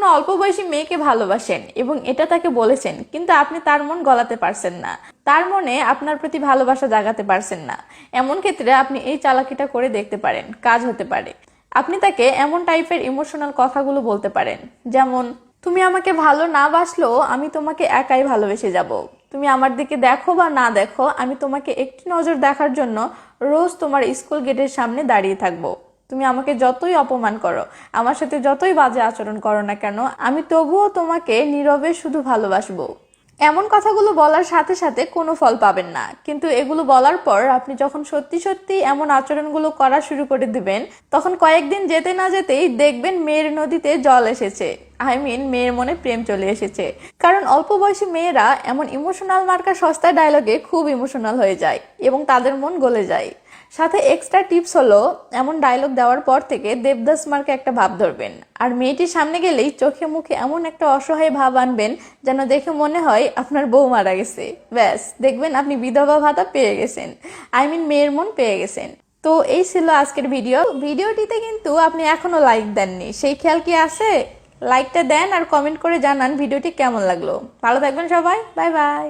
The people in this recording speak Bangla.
কোনো অল্প বয়সী মেয়েকে ভালোবাসেন এবং এটা তাকে বলেছেন, কিন্তু আপনি তার মন গলাতে পারছেন না, তার মনে আপনার প্রতি ভালোবাসা জাগাতে পারছেন না। এমন ক্ষেত্রে আপনি এই চালাকিটা করে দেখতে পারেন, কাজ হতে পারে। আপনি তাকে এমন টাইপের ইমোশনাল কথাগুলো বলতে পারেন, যেমন, তুমি আমাকে ভালো না বাসলেও আমি তোমাকে একাই ভালোবেসে যাব। তুমি আমার দিকে দেখো বা না দেখো, আমি তোমাকে একটি নজর দেখার জন্য রোজ তোমার স্কুল গেটের সামনে দাঁড়িয়ে থাকবো। তুমি আমাকে যতই অপমান করো, আমার সাথে যতই বাজে আচরণ করো না কেন, আমি তবুও তোমাকে নীরবে শুধু ভালোবাসবো। এমন কথাগুলো বলার সাথে সাথে কোনো ফল পাবেন না, কিন্তু এগুলো বলার পর আপনি যখন সত্যি সত্যি এমন আচরণগুলো করা শুরু করে দিবেন, তখন কয়েকদিন যেতে না যেতেই দেখবেন মেয়ের নদীতে জল এসেছে। মেয়ের মনে প্রেম চলে এসেছে। কারণ অল্প বয়সী মেয়েরা এমন ইমোশনাল মার্কা সস্তা ডায়লগে খুব ইমোশনাল হয়ে যায় এবং তাদের মন গলে যায়। সাথে এক্সট্রা টিপস হলো, এমন ডায়লগ দেওয়ার পর থেকে দেবদাস মার্কে একটা ভাব ধরবেন, আর মেয়েটির সামনে গেলেই চোখে মুখে এমন একটা অসহায় ভাব আনবেন যেন দেখে মনে হয় আপনার বউ মারা গেছে। ব্যাস, দেখবেন আপনি বিধবা ভাতা পেয়ে গেছেন, মেয়ের মন পেয়ে গেছেন। তো এই ছিল আজকের ভিডিওটিতে কিন্তু আপনি এখনো লাইক দেননি, সেই খেয়াল কি আছে? লাইকটা দেন আর কমেন্ট করে জানান ভিডিওটি কেমন লাগলো। ভালো থাকবেন সবাই, বাই বাই।